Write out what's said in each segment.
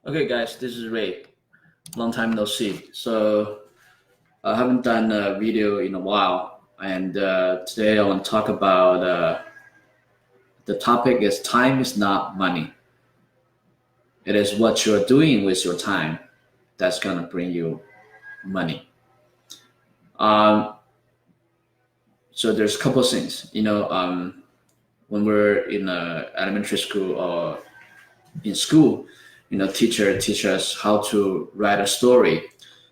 Okay, guys, this is Ray. Long time no see. So I haven't done a video in a while, and today I want to talk about the topic is time is not money. It is what you're doing with your time that's gonna bring you money. Um, so there's a couple of things, when we're in elementary school or in school, teacher teach us how to write a story.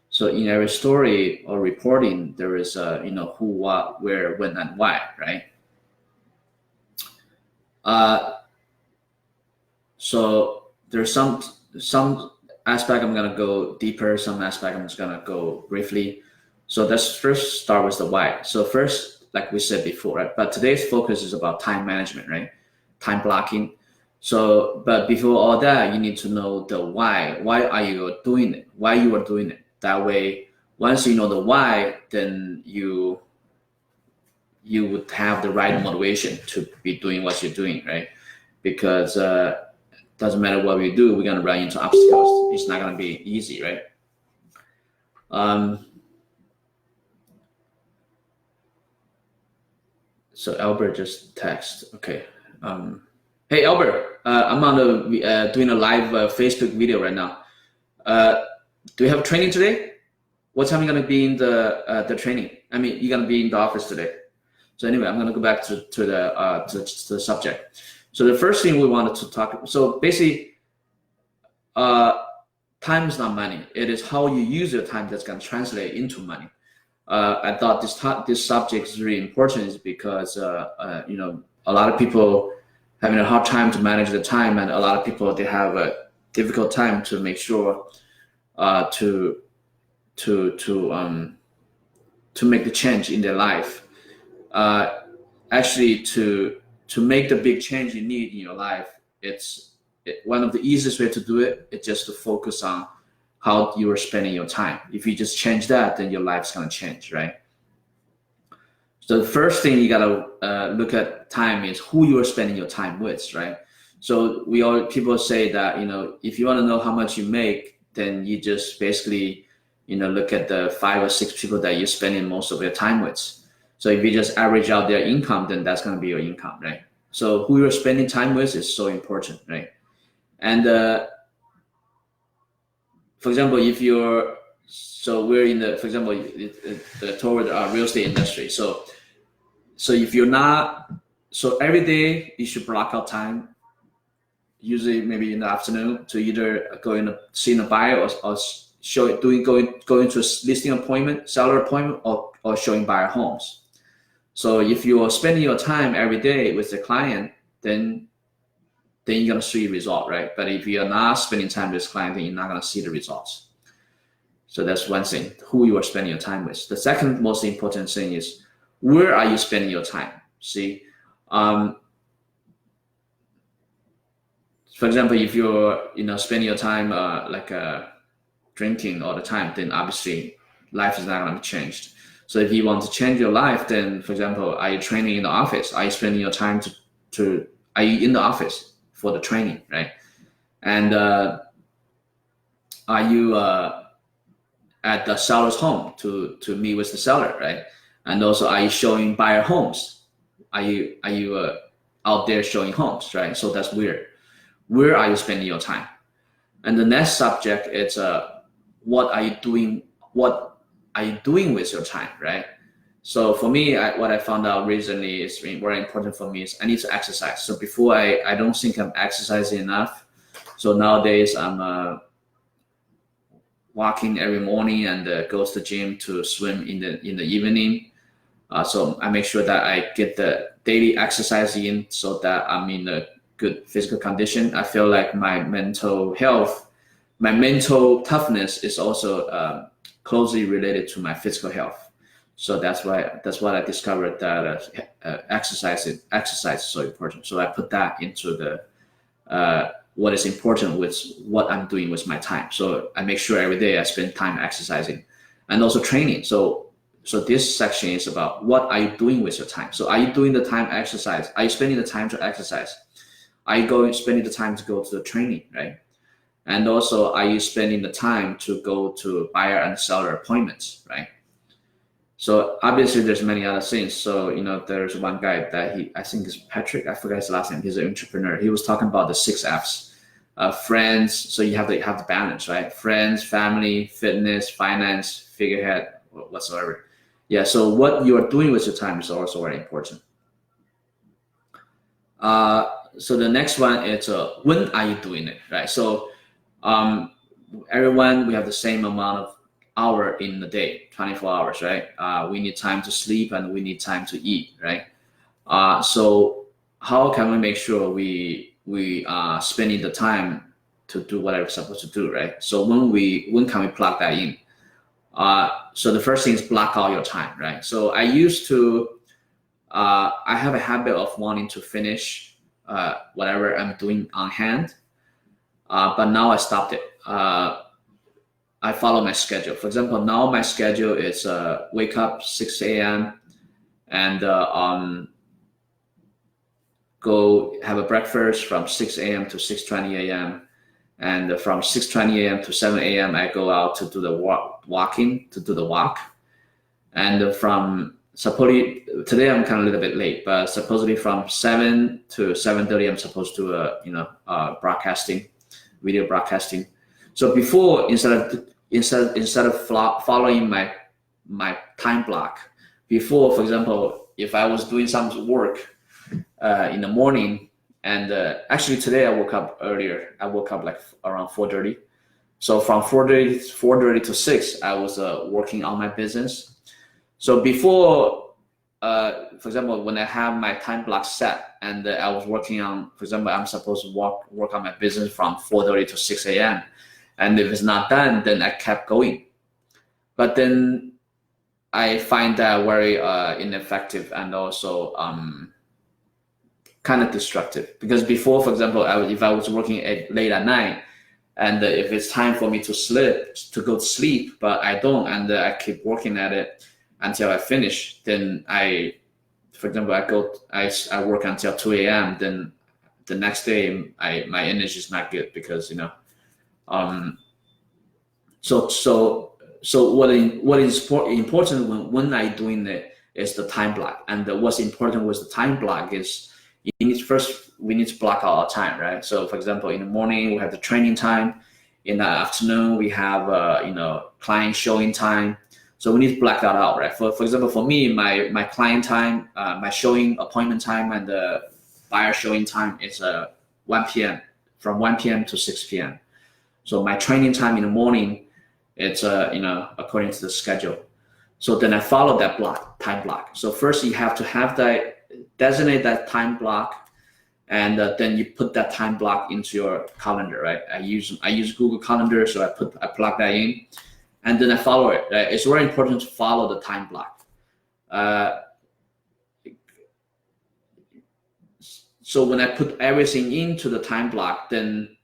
So in every story or reporting, there is who, what, where, when, and why, right? So there's some aspect I'm gonna go deeper, some aspect I'm just gonna go briefly. So let's first start with the why. So first, like we said before, right? But today's focus is about time management, right? Time blocking. So, but before all that, you need to know the why. Why are you doing it? Why you are doing it? That way, once you know the why, then you would have the right motivation to be doing what you're doing, right? Because doesn't matter what we do, we're gonna run into obstacles. It's not gonna be easy, right? Um, so Albert just text. Okay. Hey Albert, I'm on doing a live Facebook video right now. Uh, do you have training today? What time are you gonna be in the training? I mean, you're gonna be in the office today. So anyway, I'm gonna go back to the subject. So the first thing we wanted to talk. So basically, time is not money. It is how you use your time that's gonna translate into money. I thought this subject is really important, is because a lot of people having a hard time to manage the time, and a lot of people they have a difficult time to make sure to make the change in their life. Actually, to make the big change you need in your life, one of the easiest way to do it is just to focus on how you are spending your time. If you just change that, then your life's gonna change, right? So the first thing you gotta look at time is who you are spending your time with, right? So people say that if you want to know how much you make, then you just basically look at the 5 or 6 people that you're spending most of your time with. So if you just average out their income, then that's gonna be your income, right? So who you're spending time with is so important, right? And for example, we're in the, for example, toward our real estate industry. So if you're not, so every day you should block out time, usually maybe in the afternoon, to either go in seeing a buyer or going to a listing appointment, seller appointment, or showing buyer homes. So if you are spending your time every day with the client, then you're gonna see result, right? But if you're not spending time with this client, then you're not gonna see the results. So that's one thing, who you are spending your time with. The second most important thing is, where are you spending your time? See, for example, if you're spending your time drinking all the time, then obviously life is not gonna be changed. So if you want to change your life, then for example, are you training in the office? Are you spending your time are you in the office for the training, right? And are you at the seller's home to meet with the seller, right? And also, are you showing buyer homes? Are you out there showing homes, right? So that's where are you spending your time? And the next subject is what are you doing? What are you doing with your time, right? So for me, what I found out recently is very important for me is I need to exercise. So before I don't think I'm exercising enough. So nowadays I'm walking every morning and goes to the gym to swim in the evening. So I make sure that I get the daily exercise in so that I'm in a good physical condition. I feel like my mental health, my mental toughness is also closely related to my physical health. So that's what I discovered, that exercise is so important. So I put that into the what is important with what I'm doing with my time. So I make sure every day I spend time exercising and also training. So this section is about what are you doing with your time. So are you doing the time exercise? Are you spending the time to exercise? Are you spending the time to go to the training, right? And also, are you spending the time to go to buyer and seller appointments, right? So obviously there's many other things. So, there's one guy that I think is Patrick, I forgot his last name. He's an entrepreneur. He was talking about the 6 Fs. Friends, so you have the balance, right? Friends, family, fitness, finance, figurehead, whatsoever. Yeah, so what you are doing with your time is also very important. So the next one is when are you doing it, right? So everyone, we have the same amount of hour in the day, 24 hours, right? We need time to sleep and we need time to eat, right? So how can we make sure we spending the time to do whatever we're supposed to do, right? So when can we plug that in? So the first thing is block out your time, right? So I used to, I have a habit of wanting to finish whatever I'm doing on hand, but now I stopped it. I follow my schedule. For example, now my schedule is wake up 6 a.m. and go have a breakfast from 6 a.m. to 6:20 a.m. And from 6:20 a.m. to 7 a.m. I go out to do the walk. And from supposedly, today I'm kind of a little bit late, but supposedly from 7 to 7:30 I'm supposed to broadcasting, video broadcasting. So before, instead of following my time block, before, for example, if I was doing some work in the morning, and actually today I woke up earlier. I woke up like around 4:30. So from 4:30 to 6, I was working on my business. So before, for example, when I have my time block set and I was working on, for example, I'm supposed to work on my business from 4:30 to 6 a.m. And if it's not done, then I kept going. But then I find that very ineffective and also kind of destructive. Because before, for example, if I was working late at night, and if it's time for me to go to sleep, but I don't, and I keep working at it until I finish, then for example, I work until 2 a.m. Then the next day, my energy is not good because So what is important when I doing it is the time block. And what's important with the time block is we need to block out our time, right? So for example, in the morning we have the training time. In the afternoon we have client showing time. So we need to black that out, right? For example, for me, my client time, my showing appointment time, and the buyer showing time is 1 p.m. from 1 p.m. to 6 p.m. So my training time in the morning, it's according to the schedule. So then I follow that time block. So first you have to designate that time block, and then you put that time block into your calendar, right? I use Google Calendar, so I plug that in, and then I follow it. Right? It's very important to follow the time block. So when I put everything into the time block, then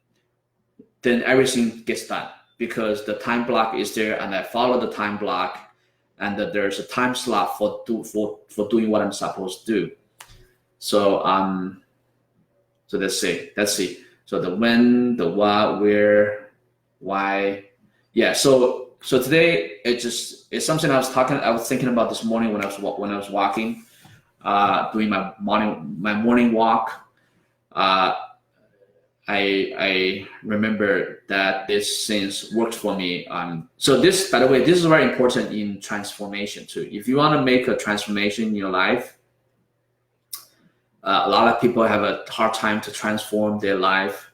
everything gets done, because the time block is there, and I follow the time block, and that there's a time slot for doing what I'm supposed to do. So so let's see. So the when, the what, where, why. Yeah. So today it's something I was thinking about this morning when I was walking, doing my morning walk. I remember that this things worked for me. So this, by the way, this is very important in transformation too. If you want to make a transformation in your life, a lot of people have a hard time to transform their life,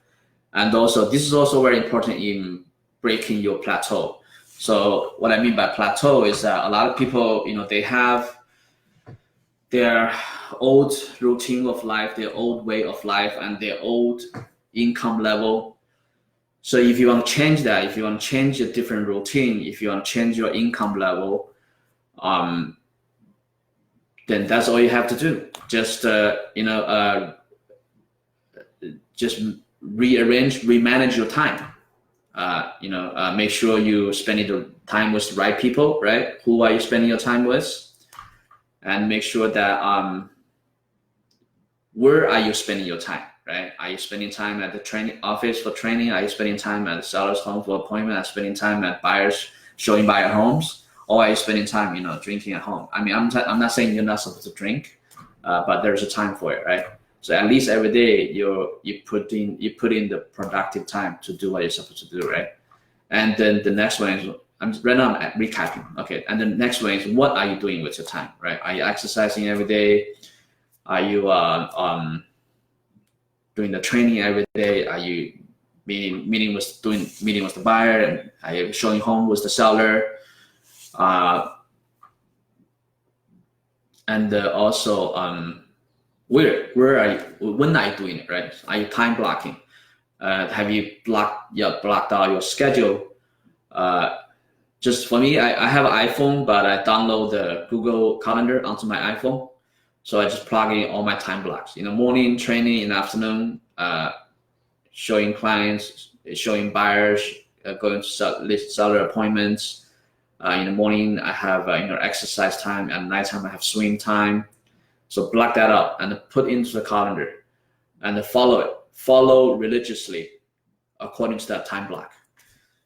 and also this is also very important in breaking your plateau. So what I mean by plateau is that a lot of people, they have their old routine of life, their old way of life, and their old income level. So if you want to change that, if you want to change a different routine, if you want to change your income level, then that's all you have to do. Just just remanage your time. Make sure you spending the time with the right people, right? Who are you spending your time with? And make sure that where are you spending your time, right? Are you spending time at the training office for training? Are you spending time at the seller's home for appointment? Are you spending time at buyers showing buyer homes? Or are you spending time, drinking at home? I mean, I'm not saying you're not supposed to drink, but there's a time for it, right? So at least every day you put in the productive time to do what you're supposed to do, right? And then the next one is, right now I'm recapping, okay? And the next one is, what are you doing with your time, right? Are you exercising every day? Are you doing the training every day? Are you meeting with the buyer? Are you showing home with the seller? And also, where are you? When are you doing it, right? Are you time blocking? Have you blocked out your schedule? Just for me, I have an iPhone, but I download the Google Calendar onto my iPhone. So I just plug in all my time blocks. In the morning, training; in the afternoon, showing clients, showing buyers, going to seller appointments. In the morning, I have exercise time. At nighttime, I have swing time. So block that out and put into the calendar, and follow it. Follow religiously according to that time block.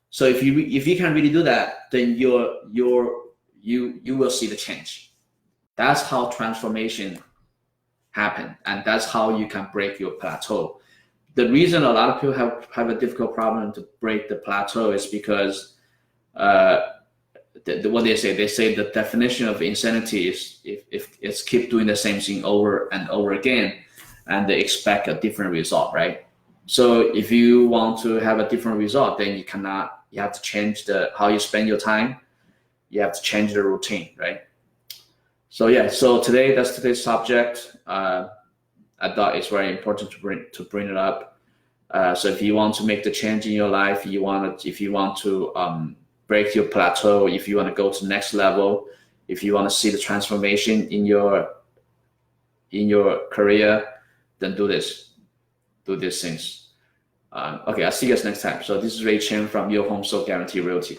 So if you can really do that, then you will see the change. That's how transformation happen, and that's how you can break your plateau. The reason a lot of people have a difficult problem to break the plateau is because what they say the definition of insanity is if it's keep doing the same thing over and over again, and they expect a different result, right? So if you want to have a different result, then you have to change how you spend your time. You have to change the routine, right? So yeah, so that's today's subject. I thought it's very important to bring it up. So if you want to make the change in your life, if you want to break your plateau, if you want to go to the next level, if you want to see the transformation in your career, then do these things. Okay, I'll see you guys next time. So this is Ray Chen from Your Home Sold Guarantee Realty.